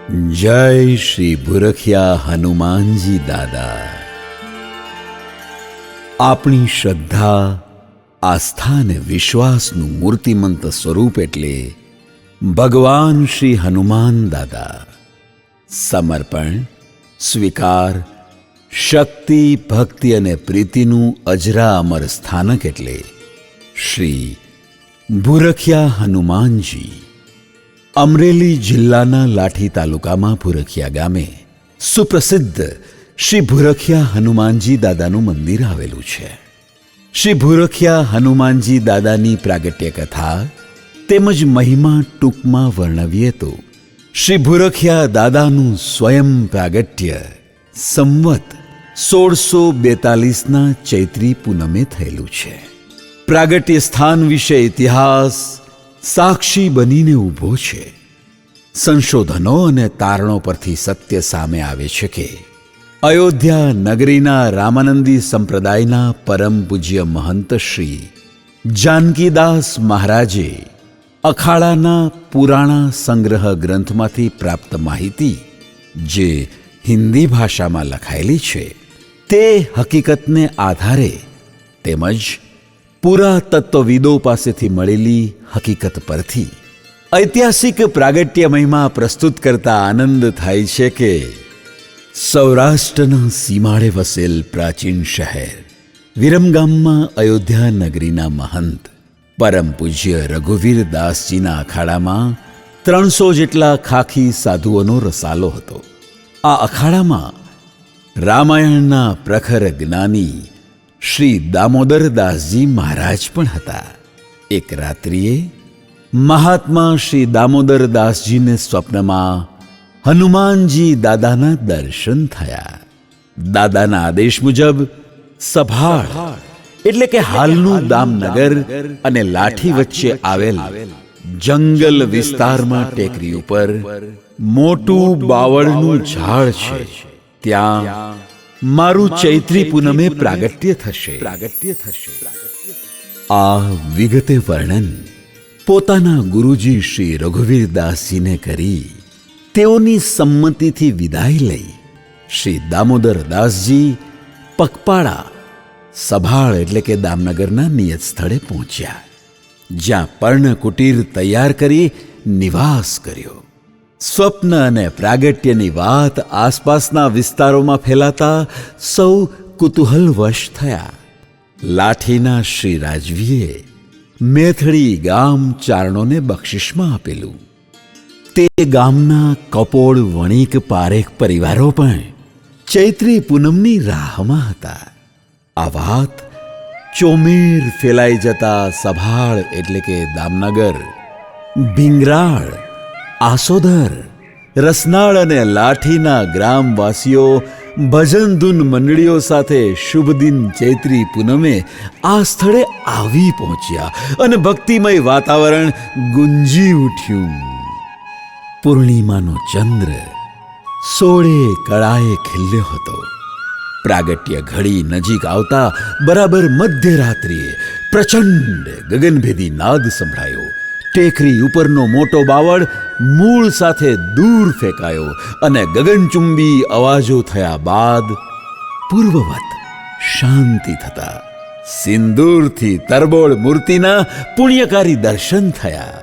જય શ્રી ભુરખિયા હનુમાનજી દાદા. આપણી શ્રદ્ધા, આસ્થા અને વિશ્વાસનું મૂર્તિમંત સ્વરૂપ એટલે ભગવાન શ્રી હનુમાન દાદા. સમર્પણ, સ્વીકાર, શક્તિ, ભક્તિ અને પ્રીતિનું અજરા અમર સ્થાનક એટલે શ્રી ભુરખિયા હનુમાનજી. અમરેલી જિલ્લાના લાઠી તાલુકામાં ભુરખિયા ગામે સુપ્રસિદ્ધ શ્રી ભુરખિયા હનુમાનજી દાદાનું મંદિર આવેલું છે. શ્રી ભુરખિયા હનુમાનજી દાદાની પ્રાગટ્ય કથા તેમજ મહિમા ટૂંકમાં વર્ણવીએ તો શ્રી ભુરખિયા દાદાનું સ્વયં પ્રાગટ્ય સંવત 1642ના ચૈત્રી પૂનમે થયેલું છે. પ્રાગટ્ય સ્થાન વિશે ઇતિહાસ સાક્ષી બનીને ઊભો છે. સંશોધનો અને તારણો પરથી સત્ય સામે આવે છે કે અયોધ્યા નગરીના રામાનંદી સંપ્રદાયના પરમ પૂજ્ય મહંત શ્રી જાનકીદાસ મહારાજે અખાડાના પુરાણા સંગ્રહ ગ્રંથમાંથી પ્રાપ્ત માહિતી જે હિન્દી ભાષામાં લખાયેલી છે તે હકીકતને આધારે તેમજ પુરાતત્વવિદો પાસેથી મળેલી હકીકત પરથી ઐતિહાસિક પ્રાગટ્ય મહિમા પ્રસ્તુત કરતા આનંદ થાય છે કે સૌરાષ્ટ્રના સીમાડે વસેલ પ્રાચીન શહેર વિરમગામમાં અયોધ્યા નગરીના મહંત પરમ પૂજ્ય રઘુવીર દાસજીના અખાડામાં 300 જેટલા ખાખી સાધુઓનો રસાલો હતો. આ અખાડામાં રામાયણના પ્રખર જ્ઞાની શ્રી દામોદરદાસજી મહારાજ પણ હતા. એક રાત્રિએ મહાત્મા શ્રી દામોદરદાસજીને સ્વપ્નમાં હનુમાનજી દાદાના દર્શન થયા. દાદાના આદેશ મુજબ સભાળ એટલે કે હાલનું દામનગર અને લાઠી વચ્ચે આવેલ જંગલ વિસ્તારમાં ટેકરી ઉપર મોટું બાવળનું ઝાડ છે. ત્યાં મારું ચૈત્રી પૂનમે પ્રાગટ્ય થશે. આ વિગતે વર્ણન પોતાના ગુરુજી શ્રી રઘુવીરદાસજીને કરી તેઓની સંમતિથી વિદાય લઈ શ્રી દામોદરદાસજી પગપાળા સભાળ એટલે કે દામનગરના નિયત સ્થળે પહોંચ્યા, જ્યાં પર્ણકુટીર તૈયાર કરી નિવાસ કર્યો. સ્વપ્ન અને પ્રાગટ્યની વાત આસપાસના વિસ્તારોમાં ફેલાતા સૌ કુતૂહલવશ થયા. લાઠીના શ્રી રાજવીએ મેથડી ગામ ચારણોને બક્ષિસમાં આપેલું. તે ગામના કપોળ વણિક પારેખ પરિવારો પણ ચૈત્રી પૂનમની રાહમાં હતા. આ વાત ચોમેર ફેલાઈ જતા સભાળ એટલે કે દામનગર, ભીંગરાળ, આસોદર, રસનાળ અને લાઠીના ગ્રામવાસીઓ ભજન ધૂન મંડળીઓ સાથે શુભ દિન ચૈત્રી પૂનમે આ સ્થળે આવી પહોંચ્યા અને ભક્તિમય વાતાવરણ ગુંજી ઉઠ્યું. પૂર્ણિમાનો ચંદ્ર 16 કળાએ ખીલ્યો હતો. પ્રાગટ્ય ઘડી નજીક આવતા બરાબર મધ્યરાત્રિએ પ્રચંડ ગગનભેદી નાદ સંભળાયો. ટેકરી ઉપરનો મોટો બાવળ મૂળ સાથે દૂર ફેંકાયો અને ગગનચુંબી અવાજો થયા બાદ પૂર્વવત શાંતિ થતા સિંદૂરથી તરબોળ મૂર્તિના પુણ્યકારી દર્શન થયા.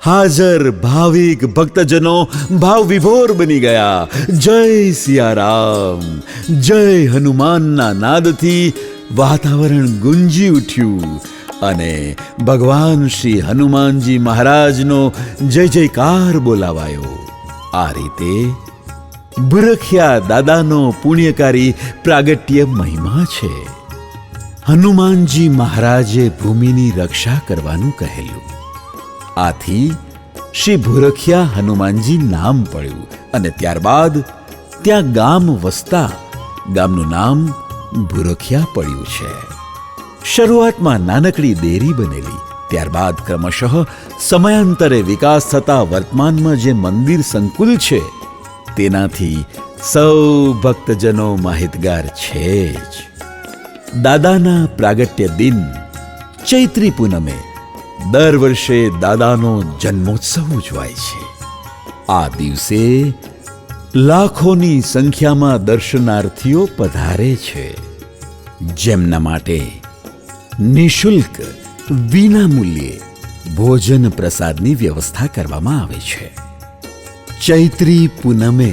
હાજર ભાવિક ભક્તજનો ભાવ વિભોર બની ગયા. જય સિયારામ, જય હનુમાનના નાદથી વાતાવરણ ગુંજી ઉઠ્યું અને ભગવાન શ્રી હનુમાનજી મહારાજનો જય જયકાર બોલાવાયો. આ રીતે ભુરખિયા દાદાનો પુણ્યકારી પ્રાગટ્ય મહિમા છે. હનુમાનજી મહારાજે ભૂમિની રક્ષા કરવાનું કહેલું. આથી શ્રી ભુરખિયા હનુમાનજી નામ પડ્યું અને ત્યારબાદ ત્યાં ગામ વસતા ગામનું નામ ભુરખિયા પડ્યું છે. શરૂઆતમાં નાનકડી દેરી બનેલી, ત્યારબાદ ક્રમશઃ સમયાંતરે વિકાસ થતા વર્તમાનમાં જે મંદિર સંકુલ છે તેનાથી સૌ ભક્તજનો માહિતગાર છે જ. દાદાના પ્રાગટ્ય દિન ચૈત્રી પૂનમે દર વર્ષે દાદાનો જન્મોત્સવ ઉજવાય છે. આ દિવસે લાખોની સંખ્યામાં દર્શનાર્થીઓ પધારે છે, જેમના માટે નિઃશુલ્ક વિનામૂલ્યે ભોજન પ્રસાદની વ્યવસ્થા કરવામાં આવે છે. ચૈત્રી પૂનમે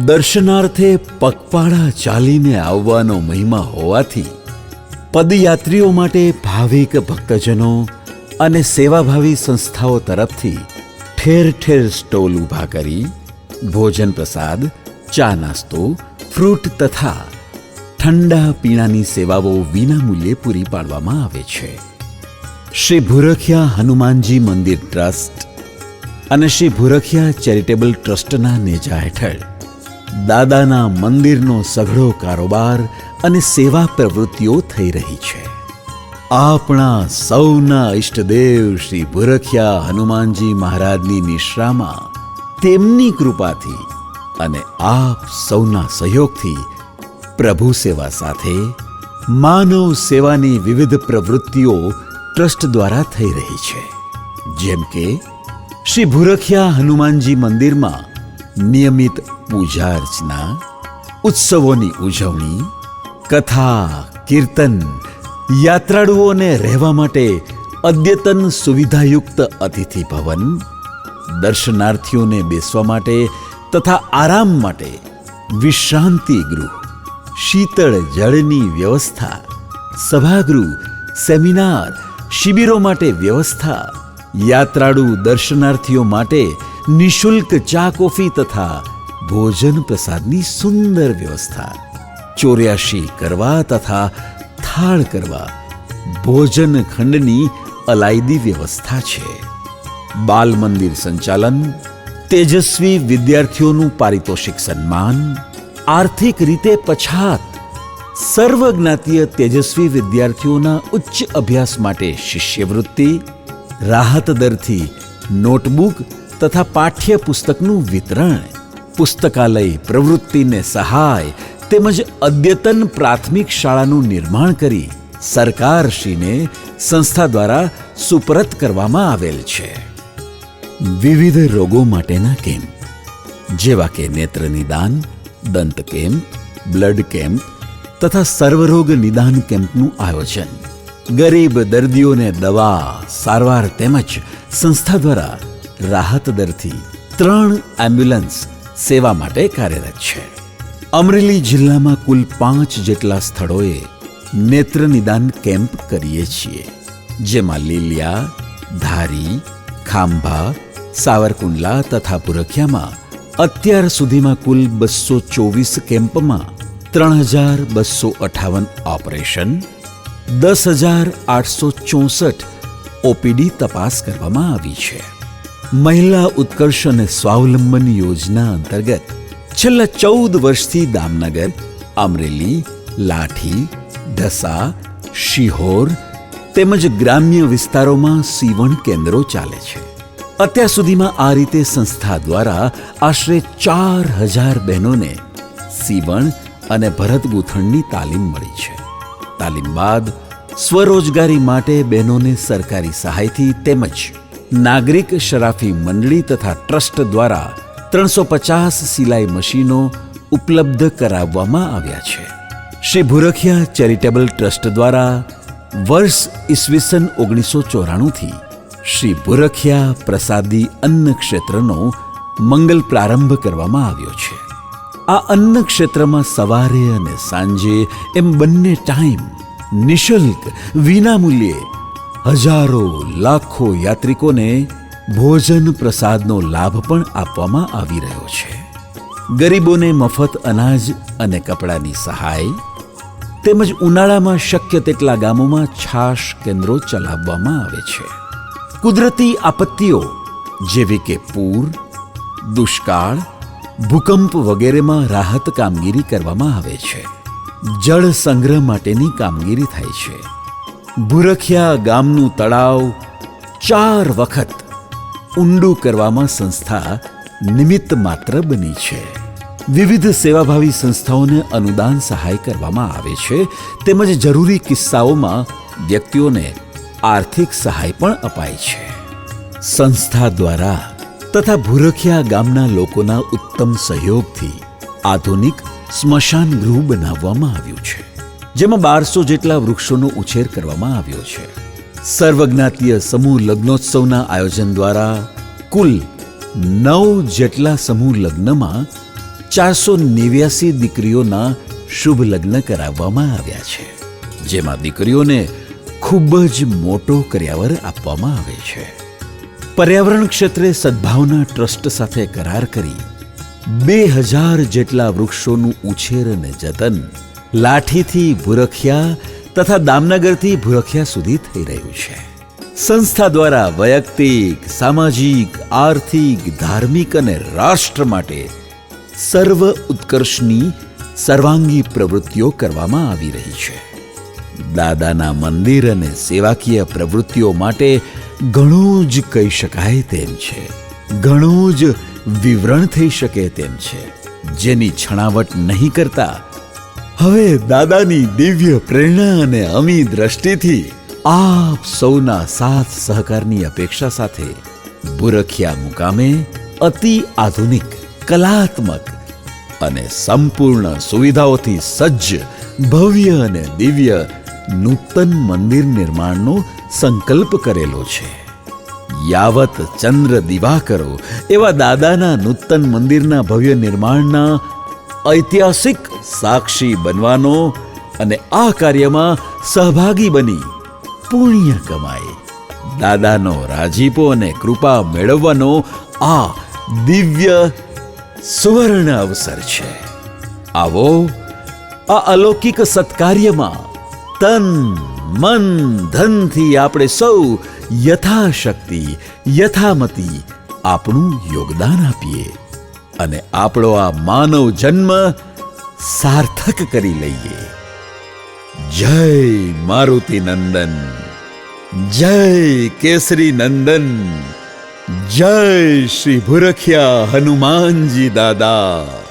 દર્શનાર્થે પગપાળા ચાલીને આવવાનો મહિમા હોવાથી પદયાત્રીઓ માટે ભાવિક ભક્તજનો અને સેવાભાવી સંસ્થાઓ તરફથી ઠેર ઠેર સ્ટોલ ઊભા કરી ભોજન પ્રસાદ, ચા નાસ્તો, ફ્રૂટ તથા ઠંડા પીણાની સેવાઓ વિનામૂલ્યે પૂરી પાડવામાં આવે છે. શ્રી ભૂરખિયા હનુમાનજી મંદિર ટ્રસ્ટ અને શ્રી ભૂરખિયા ચેરિટેબલ ટ્રસ્ટના નેજા હેઠળ દાદાના મંદિરનો સઘળો કારોબાર અને સેવા પ્રવૃત્તિઓ થઈ રહી છે. આપણા સૌના ઇષ્ટદેવ શ્રી ભૂરખિયા હનુમાનજી મહારાજની નિશ્રામાં તેમની કૃપાથી અને આપ સૌના સહયોગથી પ્રભુ સેવા સાથે માનવ સેવાની વિવિધ પ્રવૃત્તિઓ ટ્રસ્ટ દ્વારા થઈ રહી છે. જેમ કે શ્રી ભૂરખિયા હનુમાનજી મંદિરમાં નિયમિત પૂજા અર્ચના, ઉત્સવોની ઉજવણી, કથા, કીર્તન, યાત્રાળુઓને રહેવા માટે અદ્યતન સુવિધાયુક્ત અતિથિ ભવન, દર્શનાર્થીઓને બેસવા માટે તથા આરામ માટે વિશ્રાંતિ ગૃહ, શીતળ જળની વ્યવસ્થા, સભાગૃહ, સેમિનાર, શિબિરો માટે વ્યવસ્થા, યાત્રાળુ દર્શનાર્થીઓ માટે નિઃશુલ્ક ચા કોફી તથા ભોજન પ્રસાદની સુંદર વ્યવસ્થા, 84 કરવા તથા થાળ કરવા, ભોજન ખંડની અલાયદી વ્યવસ્થા છે. બાલ મંદિર સંચાલન, તેજસ્વી વિદ્યાર્થીઓનું પારિતોષિક સન્માન, આર્થિક રીતે પછાત સર્વજ્ઞાતીય તેજસ્વી વિદ્યાર્થીઓના ઉચ્ચ અભ્યાસ માટે શિષ્યવૃત્તિ, રાહત દરથી નોટબુક તથા પાઠ્ય પુસ્તકનું વિતરણ, પુસ્તકાલય પ્રવૃત્તિને સહાય તેમજ અદ્યતન પ્રાથમિક શાળાનું નિર્માણ કરી સરકારશ્રીને સંસ્થા દ્વારા સુપરત કરવામાં આવેલ છે. વિવિધ રોગો માટેના કેમ્પ જેવા કે નેત્ર નિદાન, દંત કેમ્પ, બ્લડ કેમ્પ તથા સર્વરોગ નિદાન કેમ્પનું આયોજન ગરીબ દર્દીઓને દવા, સારવાર તેમજ સંસ્થા દ્વારા રાહત દરથી 3 એમ્બ્યુલન્સ સેવા માટે કાર્યરત છે. અમરેલી જિલ્લામાં કુલ 5 જેટલા સ્થળોએ નેત્ર નિદાન કેમ્પ કરીએ છીએ, જેમાં લીલિયા, ધારી, ખાંભા, સાવરકુંડલા તથા ભૂરખિયામાં અત્યાર સુધીમાં કુલ 224 કેમ્પમાં 3258 ઓપરેશન, 10,864 ઓપીડી તપાસ કરવામાં આવી છે. મહિલા ઉત્કર્ષ અને સ્વાવલંબન યોજના અંતર્ગત છેલ્લા 14 વર્ષથી દામનગર, અમરેલી, લાઠી, ઢસા, શિહોર તેમજ ગ્રામ્ય વિસ્તારોમાં સીવણ કેન્દ્રો ચાલે છે. અત્યાર સુધીમાં આ રીતે સંસ્થા દ્વારા આશરે 4000 બહેનોને સીવણ અને ભરત ગૂંથણની તાલીમ મળી છે. તાલીમ બાદ સ્વરોજગારી માટે બહેનોને સરકારી સહાયથી તેમજ નાગરિક શરાફી મંડળી તથા ટ્રસ્ટ દ્વારા 350 સિલાઈ મશીનો ઉપલબ્ધ કરાવવામાં આવ્યા છે. શ્રી ભૂરખિયા ચેરિટેબલ ટ્રસ્ટ દ્વારા વર્ષ ઈસવીસન 1994થી શ્રી ભૂરખિયા પ્રસાદી અન્ન ક્ષેત્રનો મંગલ પ્રારંભ કરવામાં આવ્યો છે. આ અન્ન ક્ષેત્રમાં સવારે અને સાંજે એમ બંને ટાઈમ નિઃશુલ્ક વિનામૂલ્યે હજારો લાખો યાત્રિકોને ભોજન પ્રસાદનો લાભ પણ આપવામાં આવી રહ્યો છે. ગરીબોને મફત અનાજ અને કપડાની સહાય તેમજ ઉનાળામાં શક્ય તેટલા ગામોમાં છાશ કેન્દ્રો ચલાવવામાં આવે છે. કુદરતી આપત્તિઓ જેવી કે પૂર, દુષ્કાળ, ભૂકંપ વગેરેમાં રાહત કામગીરી કરવામાં આવે છે. જળ સંગ્રહ માટેની કામગીરી થાય છે. ભૂરખિયા ગામનું તળાવ 4 વખત ઊંડું કરવામાં સંસ્થા નિમિત્ત માત્ર બની છે. વિવિધ સેવાભાવી સંસ્થાઓને અનુદાન સહાય કરવામાં આવે છે તેમજ જરૂરી કિસ્સાઓમાં વ્યક્તિઓને આર્થિક સહાય પણ અપાય છે. સંસ્થા દ્વારા તથા ભૂરખિયા ગામના લોકોના ઉત્તમ સહયોગથી આધુનિક સ્મશાન ગૃહ બનાવવામાં આવ્યું છે, જેમાં 1200 જેટલા વૃક્ષોનો ઉછેર કરવામાં આવ્યો છે. સર્વજ્ઞાતીય સમૂહ લગ્નોત્સવના આયોજન દ્વારા કુલ 9 જેટલા સમૂહ લગ્નમાં 489 દીકરીઓના શુભ લગ્ન કરાવવામાં આવ્યા છે, જેમાં દીકરીઓને ખૂબ જ મોટો કર્યાવર આપવામાં આવે છે. પર્યાવરણ ક્ષેત્રે સદભાવના ટ્રસ્ટ સાથે કરાર કરી 2000 જેટલા વૃક્ષોનું ઉછેર અને જતન લાઠીથી ભૂરખિયા તથા દામનગરથી ભૂરખિયા સુધી થઈ રહ્યું છે. સંસ્થા દ્વારા વૈયક્તિક, સામાજિક, આર્થિક, ધાર્મિક અને રાષ્ટ્ર માટે સર્વ ઉત્કર્ષની સર્વાંગી પ્રવૃત્તિઓ કરવામાં આવી રહી છે. દાદાના મંદિર અને સેવાકીય પ્રવૃત્તિઓ માટે ઘણું જ કહી શકાય તેમ છે, ઘણું જ વિવરણ થઈ શકે તેમ છે, જેની છણાવટ નહીં કરતા હવે દાદાની દિવ્ય પ્રેરણા અને અમી દ્રષ્ટિથી આપ સૌના સાથ સહકારની અપેક્ષા સાથે ભૂરખિયા મુકામે અતિ આધુનિક, કલાત્મક અને સંપૂર્ણ સુવિધાઓથી સજ્જ ભવ્ય અને દિવ્ય નૂતન મંદિર નિર્માણનો સંકલ્પ કરેલો છે. યાવત ચંદ્ર દિવાકરો એવા દાદાના નૂતન મંદિરના ભવ્ય નિર્માણના ઐતિહાસિક સાક્ષી બનવાનો અને આ કાર્યમાં સહભાગી બની પુણ્ય કમાઈ દાદાનો રાજીપો અને કૃપા મેળવવાનો આ દિવ્ય સુવર્ણ અવસર છે. આવો આ અલૌકિક સત્કાર્યમાં તન, મન, ધનથી આપણે સૌ યથાશક્તિ, યથામતી આપણું યોગદાન આપીએ અને આપણો આ માનવ જન્મ સાર્થક કરી લઈએ. જય મારુતિ નંદન, જય કેસરી નંદન, જય શ્રી ભૂરખિયા હનુમાનજી દાદા.